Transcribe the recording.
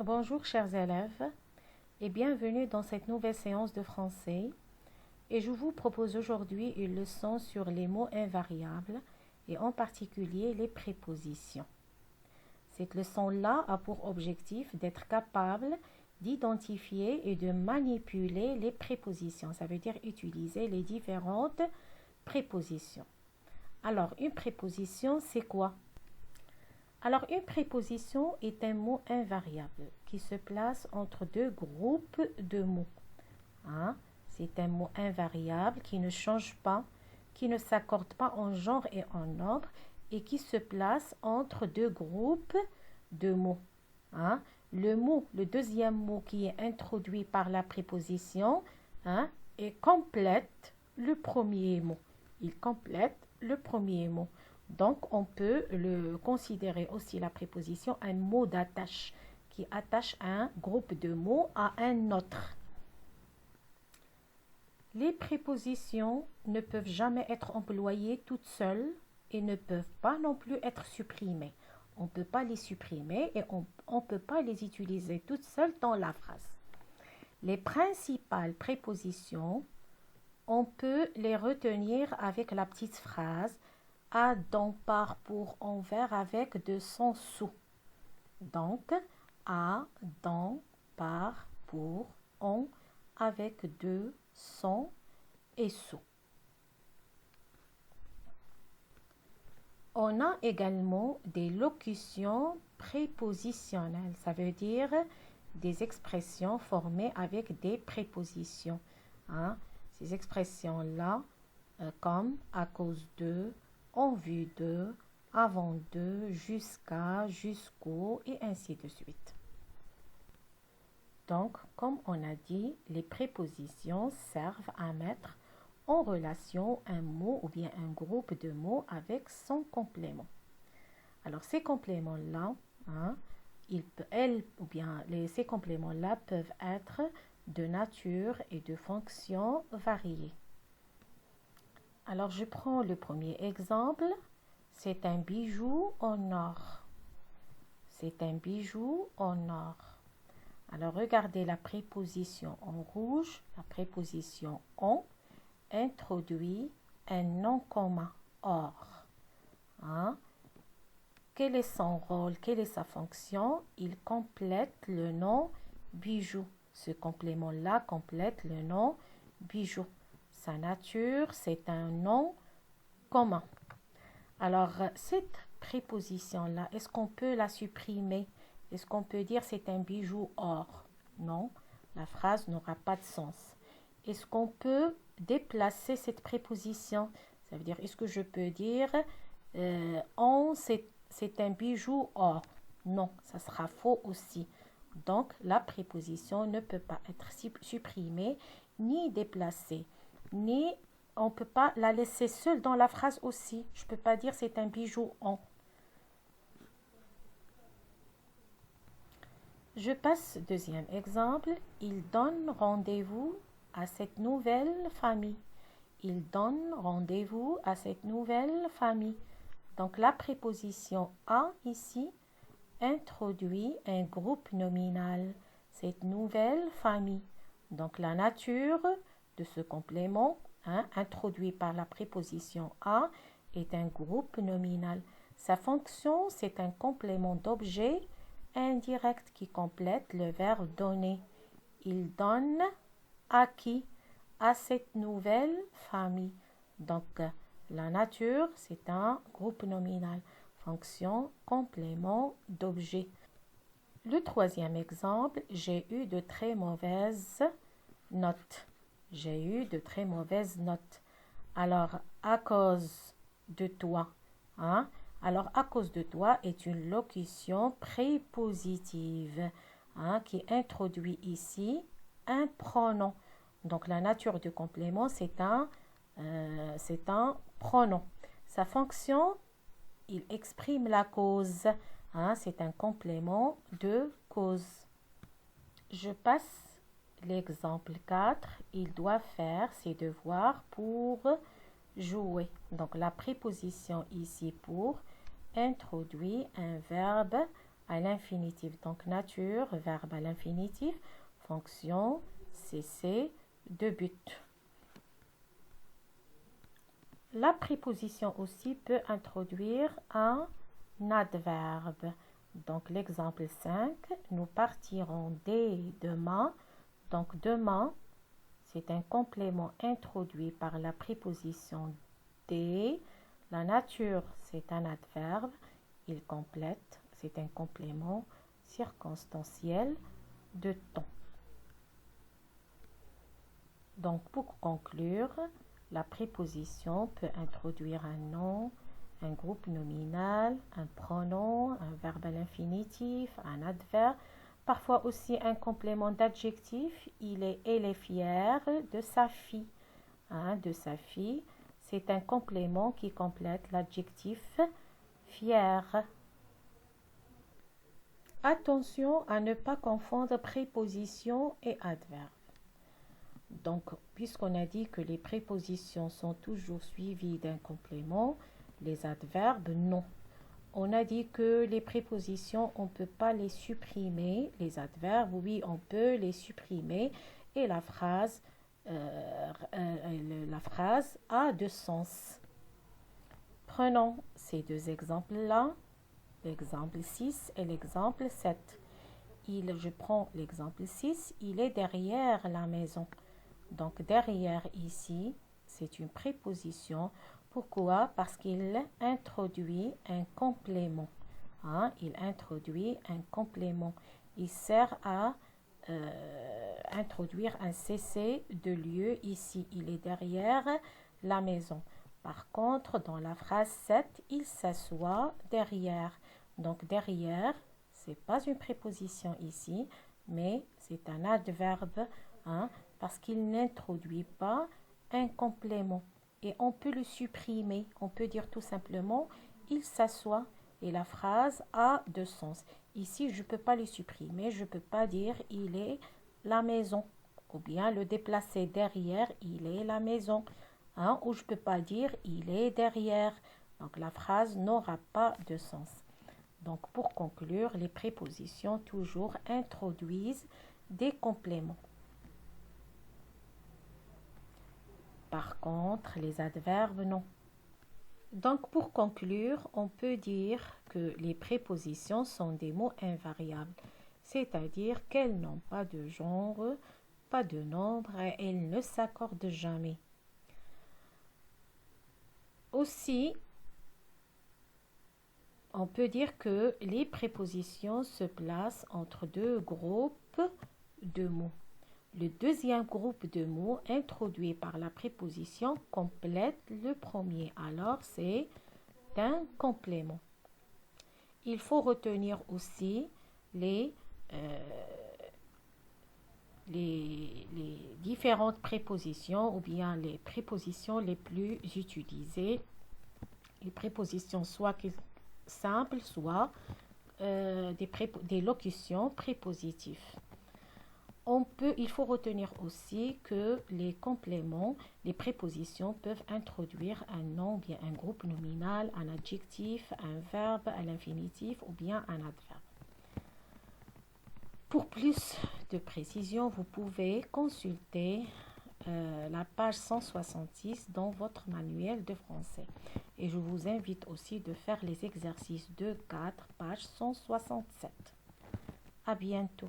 Bonjour chers élèves et bienvenue dans cette nouvelle séance de français et je vous propose aujourd'hui une leçon sur les mots invariables et en particulier les prépositions. Cette leçon-là a pour objectif d'être capable d'identifier et de manipuler les prépositions, ça veut dire utiliser les différentes prépositions. Alors une préposition c'est quoi? Alors, une préposition est un mot invariable qui se place entre deux groupes de mots. C'est un mot invariable qui ne change pas, qui ne s'accorde pas en genre et en ordre et qui se place entre deux groupes de mots. Le deuxième mot qui est introduit par la préposition et complète le premier mot. Il complète le premier mot. Donc, on peut le considérer aussi la préposition un mot d'attache qui attache un groupe de mots à un autre. Les prépositions ne peuvent jamais être employées toutes seules et ne peuvent pas non plus être supprimées. On ne peut pas les supprimer et on ne peut pas les utiliser toutes seules dans la phrase. Les principales prépositions, on peut les retenir avec la petite phrase à, dans, par, pour, envers avec de, sans, sous. Donc, à, dans, par, pour, en, avec de, sans et sous. On a également des locutions prépositionnelles. Ça veut dire des expressions formées avec des prépositions. Ces expressions-là, comme à cause de, en vue de, avant de, jusqu'à, jusqu'au et ainsi de suite. Donc, comme on a dit, les prépositions servent à mettre en relation un mot ou bien un groupe de mots avec son complément. Alors, ces compléments-là, ces compléments-là peuvent être de nature et de fonction variées. Alors, je prends le premier exemple. C'est un bijou en or. C'est un bijou en or. Alors, regardez la préposition en rouge. La préposition en introduit un nom commun, or. Quel est son rôle? Quelle est sa fonction? Il complète le nom bijou. Ce complément-là complète le nom bijou. Sa nature, c'est un nom commun. Alors, cette préposition-là, est-ce qu'on peut la supprimer? Est-ce qu'on peut dire c'est un bijou or? Non, la phrase n'aura pas de sens. Est-ce qu'on peut déplacer cette préposition? Ça veut dire, est-ce que je peux dire c'est un bijou or? Non, ça sera faux aussi. Donc, la préposition ne peut pas être supprimée ni déplacée, ni on ne peut pas la laisser seule dans la phrase aussi. Je ne peux pas dire c'est un bijou en. Je passe deuxième exemple. Il donne rendez-vous à cette nouvelle famille. Il donne rendez-vous à cette nouvelle famille. Donc la préposition à ici introduit un groupe nominal. Cette nouvelle famille. Donc la nature de ce complément introduit par la préposition à est un groupe nominal. Sa fonction, c'est un complément d'objet indirect qui complète le verbe donner. Il donne à qui? À cette nouvelle famille. Donc, la nature, c'est un groupe nominal. Fonction, complément d'objet. Le troisième exemple, j'ai eu de très mauvaises notes. J'ai eu de très mauvaises notes. Alors, à cause de toi. Alors, à cause de toi est une locution prépositive qui introduit ici un pronom. Donc, la nature du complément, c'est un pronom. Sa fonction, il exprime la cause. C'est un complément de cause. Je passe l'exemple 4. Il doit faire ses devoirs pour jouer. Donc, la préposition ici pour introduit un verbe à l'infinitif. Donc nature, verbe à l'infinitif, fonction, cesser, de but. La préposition aussi peut introduire un adverbe. Donc l'exemple 5, nous partirons dès demain. Donc demain, c'est un complément introduit par la préposition dès. La nature, c'est un adverbe. Il complète, c'est un complément circonstanciel de temps. Donc pour conclure, la préposition peut introduire un nom, un groupe nominal, un pronom, un verbe à l'infinitif, un adverbe, parfois aussi un complément d'adjectif. Elle est fière de sa fille. De sa fille, c'est un complément qui complète l'adjectif fier. Attention à ne pas confondre préposition et adverbe. Donc, puisqu'on a dit que les prépositions sont toujours suivies d'un complément, les adverbes, non. On a dit que les prépositions, on ne peut pas les supprimer. Les adverbes, oui, on peut les supprimer. Et la phrase a deux sens. Prenons ces deux exemples-là, l'exemple 6 et l'exemple 7. Je prends l'exemple 6, il est derrière la maison. Donc derrière ici, c'est une préposition. Pourquoi? Parce qu'il introduit un complément. Il introduit un complément. Il sert à introduire un cessé de lieu ici. Il est derrière la maison. Par contre, dans la phrase 7, il s'assoit derrière. Donc derrière, ce n'est pas une préposition ici, mais c'est un adverbe, parce qu'il n'introduit pas un complément. Et on peut le supprimer. On peut dire tout simplement « il s'assoit » et la phrase a deux sens. Ici, je ne peux pas le supprimer. Je ne peux pas dire « il est la maison » ou bien le déplacer derrière « il est la maison ». Ou je ne peux pas dire « il est derrière ». Donc la phrase n'aura pas de sens. Donc pour conclure, les prépositions toujours introduisent des compléments. Par contre, les adverbes, non. Donc, pour conclure, on peut dire que les prépositions sont des mots invariables, c'est-à-dire qu'elles n'ont pas de genre, pas de nombre et elles ne s'accordent jamais. Aussi, on peut dire que les prépositions se placent entre deux groupes de mots. Le deuxième groupe de mots introduit par la préposition complète le premier. Alors, c'est un complément. Il faut retenir aussi les différentes prépositions ou bien les prépositions les plus utilisées. Les prépositions soit simples, soit des locutions prépositives. Il faut retenir aussi que les compléments, les prépositions peuvent introduire un nom, bien un groupe nominal, un adjectif, un verbe à l'infinitif ou bien un adverbe. Pour plus de précision, vous pouvez consulter la page 166 dans votre manuel de français. Et je vous invite aussi de faire les exercices 2, 4, page 167. À bientôt.